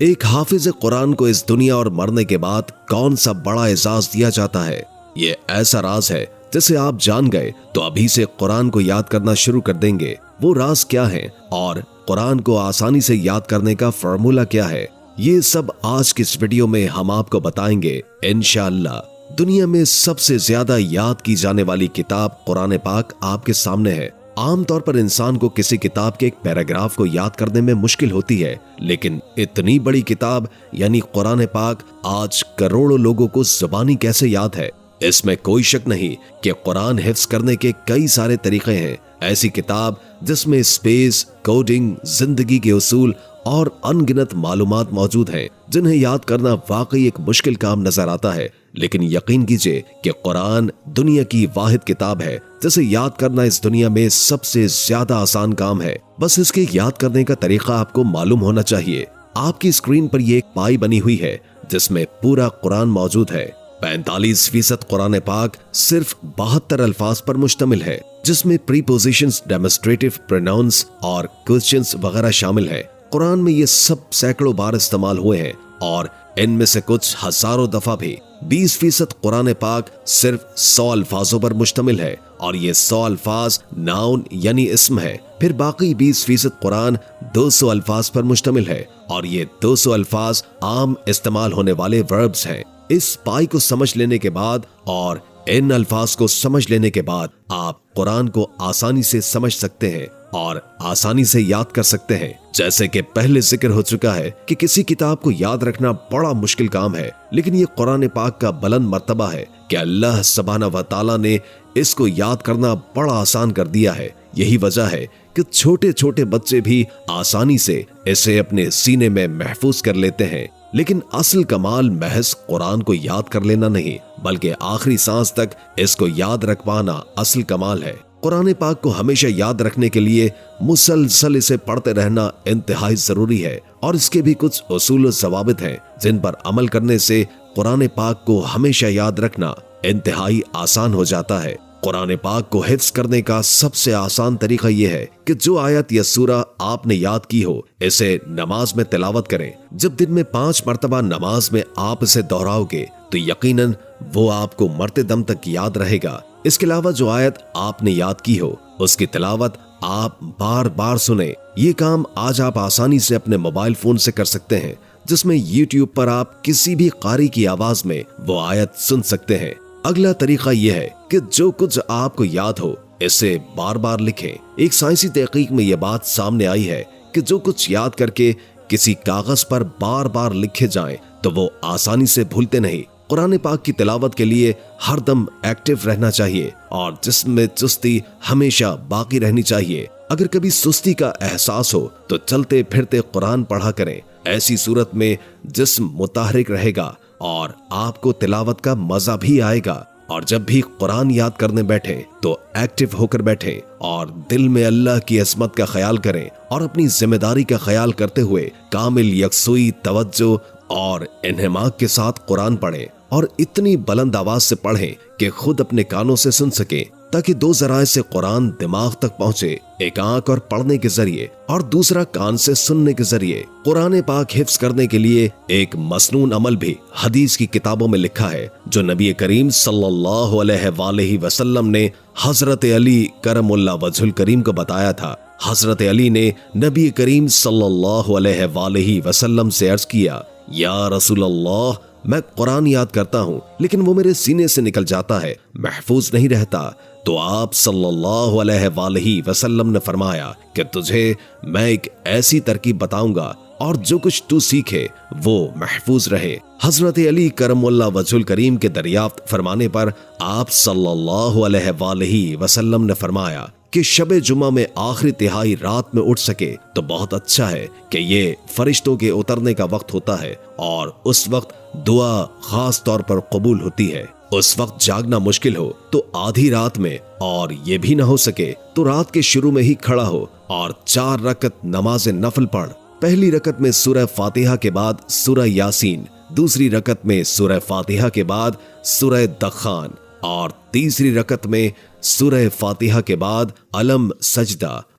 ایک حافظ قرآن کو اس دنیا اور مرنے کے بعد کون سا بڑا اعزاز دیا جاتا ہے؟ یہ ایسا راز ہے جسے آپ جان گئے تو ابھی سے قرآن کو یاد کرنا شروع کر دیں گے۔ وہ راز کیا ہے اور قرآن کو آسانی سے یاد کرنے کا فارمولا کیا ہے، یہ سب آج کی اس ویڈیو میں ہم آپ کو بتائیں گے انشاءاللہ۔ دنیا میں سب سے زیادہ یاد کی جانے والی کتاب قرآن پاک آپ کے سامنے ہے۔ عام طور پر انسان کو کسی کتاب کے ایک پیراگراف کو یاد کرنے میں مشکل ہوتی ہے، لیکن اتنی بڑی کتاب یعنی قرآن پاک آج کروڑوں لوگوں کو زبانی کیسے یاد ہے؟ اس میں کوئی شک نہیں کہ قرآن حفظ کرنے کے کئی سارے طریقے ہیں۔ ایسی کتاب جس میں اسپیس، کوڈنگ، زندگی کے اصول اور ان گنت معلومات موجود ہیں جنہیں یاد کرنا واقعی ایک مشکل کام نظر آتا ہے، لیکن یقین کیجئے کہ قرآن دنیا کی واحد کتاب ہے جسے یاد کرنا اس دنیا میں سب سے زیادہ آسان کام ہے۔ بس اس کے یاد کرنے کا طریقہ آپ کو معلوم ہونا چاہیے۔ آپ کی اسکرین پر یہ ایک پائی بنی ہوئی ہے جس میں پورا قرآن موجود ہے۔ 45% قرآن پاک صرف 72 الفاظ پر مشتمل ہے، جس میں پریپوزیشنز، ڈیمونسٹریٹو پروناؤنس اور کوسچنز وغیرہ شامل ہیں۔ قرآن میں یہ سب سینکڑوں بار استعمال ہوئے ہیں اور ان میں سے کچھ ہزاروں دفعہ بھی۔ 20% قرآن پاک صرف 100 الفاظوں پر مشتمل ہے اور یہ 100 الفاظ ناؤن یعنی اسم ہے۔ پھر باقی 20% قرآن 200 الفاظ پر مشتمل ہے اور یہ 200 الفاظ عام استعمال ہونے والے وربز ہیں۔ اس پائی کو سمجھ لینے کے بعد اور ان الفاظ کو سمجھ لینے کے بعد آپ قرآن کو آسانی سے سمجھ سکتے ہیں اور آسانی سے یاد کر سکتے ہیں۔ جیسے کہ پہلے ذکر ہو چکا ہے کہ کسی کتاب کو یاد رکھنا بڑا مشکل کام ہے، لیکن یہ قرآن پاک کا بلند مرتبہ ہے کہ اللہ سبحانہ و تعالیٰ نے اس کو یاد کرنا بڑا آسان کر دیا ہے۔ یہی وجہ ہے کہ چھوٹے چھوٹے بچے بھی آسانی سے اسے اپنے سینے میں محفوظ کر لیتے ہیں۔ لیکن اصل کمال محض قرآن کو یاد کر لینا نہیں، بلکہ آخری سانس تک اس کو یاد رکھ پانا اصل کمال ہے۔ قرآن پاک کو ہمیشہ یاد رکھنے کے لیے مسلسل اسے پڑھتے رہنا انتہائی ضروری ہے، اور اس کے بھی کچھ اصول و ضوابط ہیں جن پر عمل کرنے سے قرآن پاک کو ہمیشہ یاد رکھنا انتہائی آسان ہو جاتا ہے۔ قرآن پاک کو حفظ کرنے کا سب سے آسان طریقہ یہ ہے کہ جو آیت یا سورہ آپ نے یاد کی ہو اسے نماز میں تلاوت کریں۔ جب دن میں 5 مرتبہ نماز میں آپ اسے دہراؤ گے تو یقیناً وہ آپ کو مرتے دم تک یاد رہے گا۔ اس کے علاوہ جو آیت آپ نے یاد کی ہو اس کی تلاوت آپ بار بار سنیں۔ یہ کام آج آپ آسانی سے اپنے موبائل فون سے کر سکتے ہیں، جس میں یوٹیوب پر آپ کسی بھی قاری کی آواز میں وہ آیت سن سکتے ہیں۔ اگلا طریقہ یہ ہے کہ جو کچھ آپ کو یاد ہو اسے بار بار لکھیں۔ ایک سائنسی تحقیق میں یہ بات سامنے آئی ہے کہ جو کچھ یاد کر کے کسی کاغذ پر بار بار لکھے جائیں تو وہ آسانی سے بھولتے نہیں۔ قرآن پاک کی تلاوت کے لیے ہر دم ایکٹیو رہنا چاہیے اور جسم میں چستی ہمیشہ باقی رہنی چاہیے۔ اگر کبھی سستی کا احساس ہو تو چلتے پھرتے قرآن پڑھا کریں۔ ایسی صورت میں جسم متحرک رہے گا اور آپ کو تلاوت کا مزہ بھی آئے گا۔ اور جب بھی قرآن یاد کرنے بیٹھیں تو ایکٹیو ہو کر بیٹھیں اور دل میں اللہ کی عظمت کا خیال کریں اور اپنی ذمہ داری کا خیال کرتے ہوئے کامل یکسوئی، توجہ اور انہماک کے ساتھ قرآن پڑھیں، اور اتنی بلند آواز سے پڑھیں کہ خود اپنے کانوں سے سن سکیں، تاکہ 2 ذرائع سے قرآن دماغ تک پہنچے، ایک آنکھ اور پڑھنے کے ذریعے اور دوسرا کان سے سننے کے ذریعے۔ قرآن پاک حفظ کرنے کے لیے ایک مسنون عمل بھی حدیث کی کتابوں میں لکھا ہے جو نبی کریم صلی اللہ علیہ وآلہ وسلم نے حضرت علی کرم اللہ وجہ الکریم کو بتایا تھا۔ حضرت علی نے نبی کریم صلی اللہ علیہ وآلہ وسلم سے عرض کیا، یا رسول اللہ، میں قرآن یاد کرتا ہوں لیکن وہ میرے سینے سے نکل جاتا ہے، محفوظ نہیں رہتا۔ تو آپ صلی اللہ علیہ وآلہ وسلم نے فرمایا کہ تجھے میں ایک ایسی ترکیب بتاؤں گا اور جو کچھ تو سیکھے وہ محفوظ رہے۔ حضرت علی کرم اللہ وجہ الکریم کے دریافت فرمانے پر آپ صلی اللہ علیہ وآلہ وسلم نے فرمایا کہ شب جمعہ میں آخری تہائی رات میں اٹھ سکے تو بہت اچھا ہے کہ یہ فرشتوں کے اترنے کا وقت ہوتا ہے اور اس وقت دعا خاص طور پر قبول ہوتی ہے۔ اس وقت جاگنا مشکل ہو تو آدھی رات میں، اور یہ بھی نہ ہو سکے تو رات کے شروع میں ہی کھڑا ہو اور 4 رکعت نماز نفل پڑھ۔ پہلی رکعت میں سورہ فاتحہ کے بعد سورہ یاسین، دوسری رکعت میں سورہ فاتحہ کے بعد سورہ دخان اور تیسری رکعت میں سورہ فاتحہ کے بعد علم سجدہ